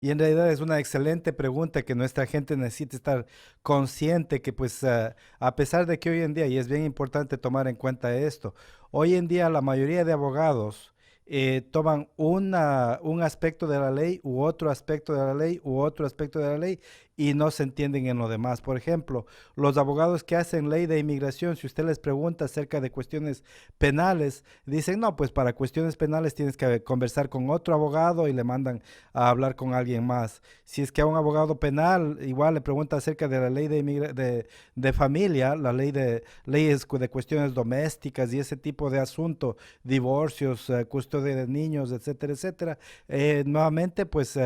Y en realidad es una excelente pregunta que nuestra gente necesita estar consciente que pues a pesar de que hoy en día, y es bien importante tomar en cuenta esto, hoy en día la mayoría de abogados toman un aspecto de la ley u otro aspecto de la ley u otro aspecto de la ley y no se entienden en lo demás. Por ejemplo, los abogados que hacen ley de inmigración, si usted les pregunta acerca de cuestiones penales, dicen, no, pues para cuestiones penales tienes que conversar con otro abogado y le mandan a hablar con alguien más. Si es que a un abogado penal igual le pregunta acerca de la ley de familia, la ley de leyes de cuestiones domésticas y ese tipo de asunto, divorcios, custodia de niños, etcétera, etcétera, nuevamente pues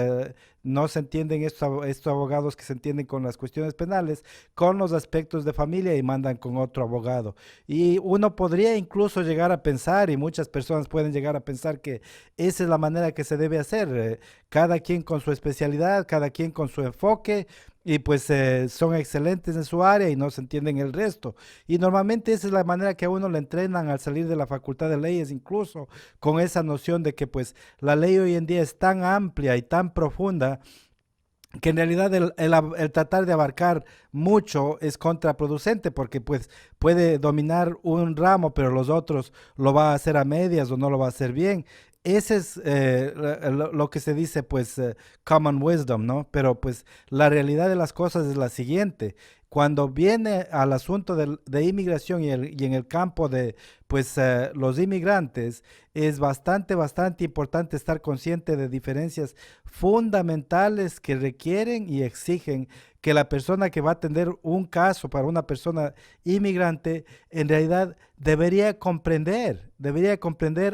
no se entienden estos abogados que se entienden con las cuestiones penales, con los aspectos de familia y mandan con otro abogado. Y uno podría incluso llegar a pensar, y muchas personas pueden llegar a pensar que esa es la manera que se debe hacer. Cada quien con su especialidad, cada quien con su enfoque, y pues son excelentes en su área y no se entienden el resto. Y normalmente esa es la manera que a uno le entrenan al salir de la facultad de leyes, incluso con esa noción de que pues la ley hoy en día es tan amplia y tan profunda que en realidad el tratar de abarcar mucho es contraproducente porque pues puede dominar un ramo, pero los otros lo va a hacer a medias o no lo va a hacer bien. Ese es lo que se dice pues common wisdom, ¿no? Pero pues la realidad de las cosas es la siguiente. Cuando viene al asunto de inmigración y en el campo de pues los inmigrantes, es bastante importante estar consciente de diferencias fundamentales que requieren y exigen que la persona que va a atender un caso para una persona inmigrante en realidad debería comprender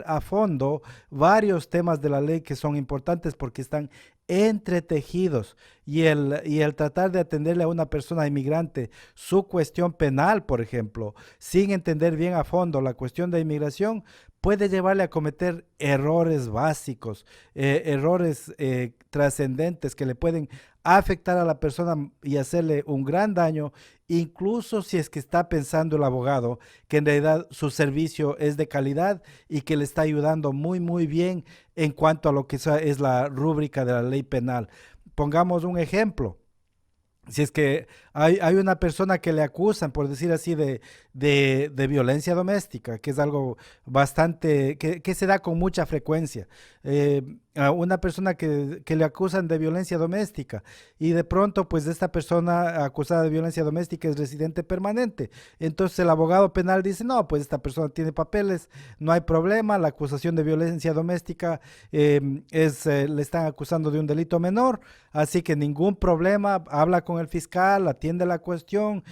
a fondo varios temas de la ley que son importantes porque están entretejidos y el tratar de atenderle a una persona inmigrante su cuestión penal, por ejemplo, sin entender bien a fondo la cuestión de inmigración, puede llevarle a cometer errores básicos, errores trascendentes que le pueden afectar a la persona y hacerle un gran daño, incluso si es que está pensando el abogado que en realidad su servicio es de calidad y que le está ayudando muy bien en cuanto a lo que es la rúbrica de la ley penal. Pongamos un ejemplo. Si es que hay una persona que le acusan, por decir así, de violencia doméstica, que es algo bastante, que se da con mucha frecuencia. A una persona que le acusan de violencia doméstica y de pronto, pues esta persona acusada de violencia doméstica es residente permanente. Entonces el abogado penal dice, no, pues esta persona tiene papeles, no hay problema, la acusación de violencia doméstica le están acusando de un delito menor, así que ningún problema, habla con el fiscal, atiende la cuestión,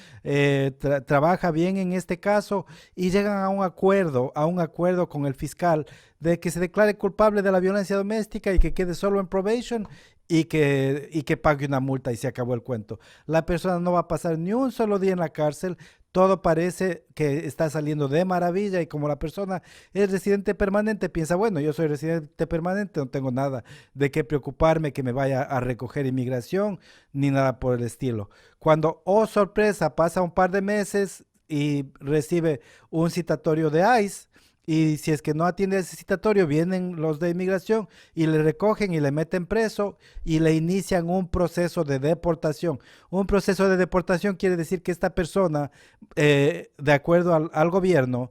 trabaja bien en este caso y llegan a un acuerdo con el fiscal de que se declare culpable de la violencia doméstica y que quede solo en probation y que pague una multa y se acabó el cuento. La persona no va a pasar ni un solo día en la cárcel, todo parece que está saliendo de maravilla y como la persona es residente permanente, piensa, bueno, yo soy residente permanente, no tengo nada de qué preocuparme que me vaya a recoger inmigración ni nada por el estilo. Cuando, oh sorpresa, pasa un par de meses y recibe un citatorio de ICE, y si es que no atiende ese citatorio, vienen los de inmigración y le recogen y le meten preso y le inician un proceso de deportación. Un proceso de deportación quiere decir que esta persona, de acuerdo al gobierno,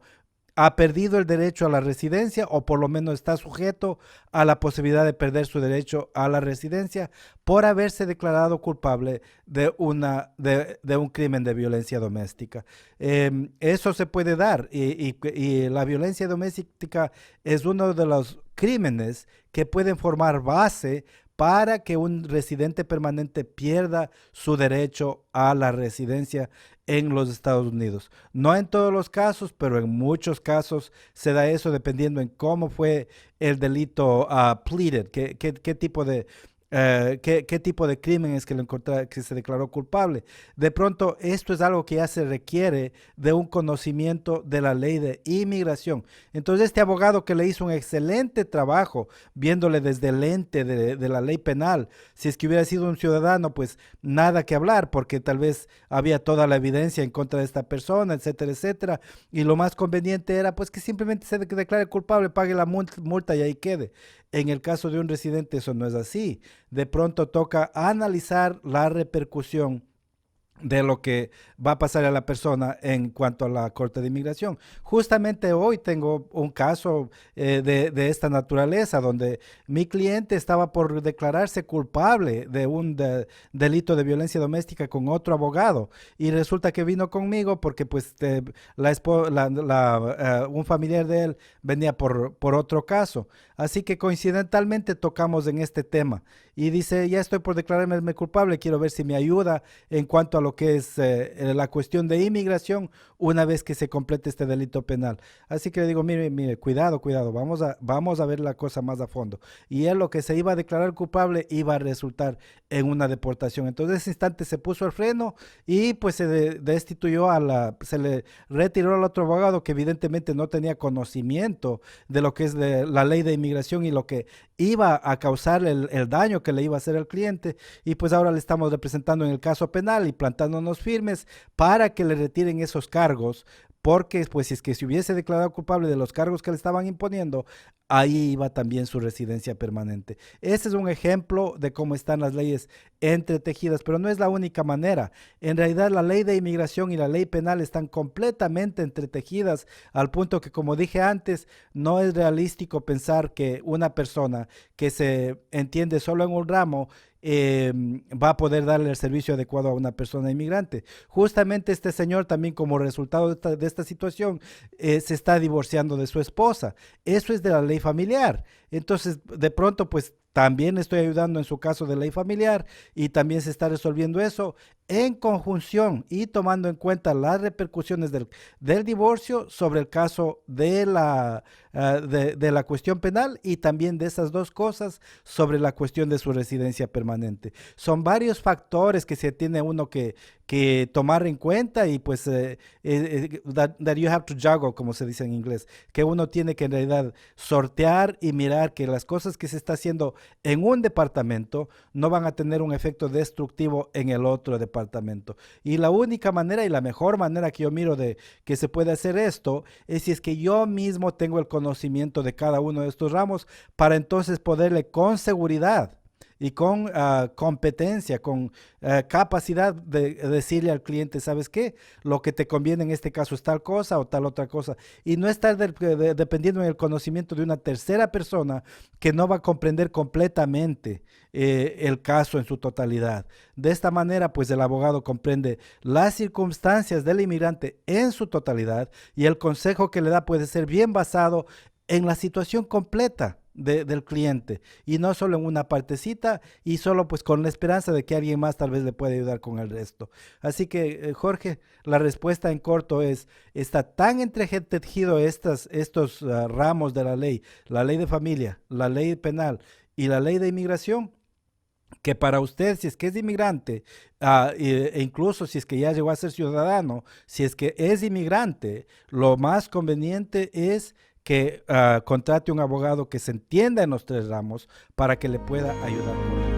ha perdido el derecho a la residencia o por lo menos está sujeto a la posibilidad de perder su derecho a la residencia por haberse declarado culpable de un crimen de violencia doméstica. Eso se puede dar y la violencia doméstica es uno de los crímenes que pueden formar base para que un residente permanente pierda su derecho a la residencia en los Estados Unidos. No en todos los casos, pero en muchos casos se da eso dependiendo en cómo fue el delito pleaded, qué tipo qué tipo de crimen es que, que se declaró culpable. De pronto, esto es algo que ya se requiere de un conocimiento de la ley de inmigración. Entonces, este abogado que le hizo un excelente trabajo viéndole desde el lente de la ley penal, si es que hubiera sido un ciudadano, pues nada que hablar, porque tal vez había toda la evidencia en contra de esta persona, etcétera, etcétera, y lo más conveniente era pues que simplemente se declare culpable, pague la multa y ahí quede. En el caso de un residente eso no es así. De pronto toca analizar la repercusión de lo que va a pasar a la persona en cuanto a la Corte de Inmigración. Justamente hoy tengo un caso de esta naturaleza, donde mi cliente estaba por declararse culpable de un delito de violencia doméstica con otro abogado, y resulta que vino conmigo porque pues un familiar de él venía por otro caso. Así que coincidentalmente tocamos en este tema y dice, ya estoy por declararme culpable, quiero ver si me ayuda en cuanto a lo que es la cuestión de inmigración una vez que se complete este delito penal. Así que le digo, mire, cuidado, vamos a ver la cosa más a fondo. Y él, lo que se iba a declarar culpable, iba a resultar en una deportación. Entonces, en ese instante se puso el freno y pues destituyó se le retiró al otro abogado, que evidentemente no tenía conocimiento de lo que es la ley de inmigración y lo que iba a causar el daño que le iba a hacer al cliente. Y pues ahora le estamos representando en el caso penal y plantándonos firmes para que le retiren esos cargos, porque pues si es que se hubiese declarado culpable de los cargos que le estaban imponiendo, ahí iba también su residencia permanente. Ese es un ejemplo de cómo están las leyes entretejidas, pero no es la única manera. En realidad la ley de inmigración y la ley penal están completamente entretejidas, al punto que, como dije antes, no es realístico pensar que una persona que se entiende solo en un ramo va a poder darle el servicio adecuado a una persona inmigrante. Justamente este señor también, como resultado de esta situación, se está divorciando de su esposa. Eso es de la ley familiar. Entonces, de pronto, pues también estoy ayudando en su caso de ley familiar, y también se está resolviendo eso en conjunción y tomando en cuenta las repercusiones del divorcio sobre el caso de la cuestión penal, y también de esas dos cosas sobre la cuestión de su residencia permanente. Son varios factores que se tiene uno que tomar en cuenta, y pues that you have to juggle, como se dice en inglés, que uno tiene que en realidad sortear y mirar que las cosas que se está haciendo en un departamento no van a tener un efecto destructivo en el otro departamento. Y la única manera y la mejor manera que yo miro de que se puede hacer esto es si es que yo mismo tengo el conocimiento de cada uno de estos ramos, para entonces poderle con seguridad y con competencia, con capacidad de decirle al cliente, ¿sabes qué? Lo que te conviene en este caso es tal cosa o tal otra cosa. Y no estar dependiendo en el conocimiento de una tercera persona que no va a comprender completamente el caso en su totalidad. De esta manera, pues el abogado comprende las circunstancias del inmigrante en su totalidad, y el consejo que le da puede ser bien basado en la situación completa del cliente, y no solo en una partecita, y solo pues con la esperanza de que alguien más tal vez le pueda ayudar con el resto. Así que Jorge, la respuesta en corto es, está tan entretejido estos ramos de la ley de familia, la ley penal y la ley de inmigración, que para usted, si es que es inmigrante, e incluso si es que ya llegó a ser ciudadano, si es que es inmigrante, lo más conveniente es que contrate un abogado que se entienda en los tres ramos para que le pueda ayudar con él.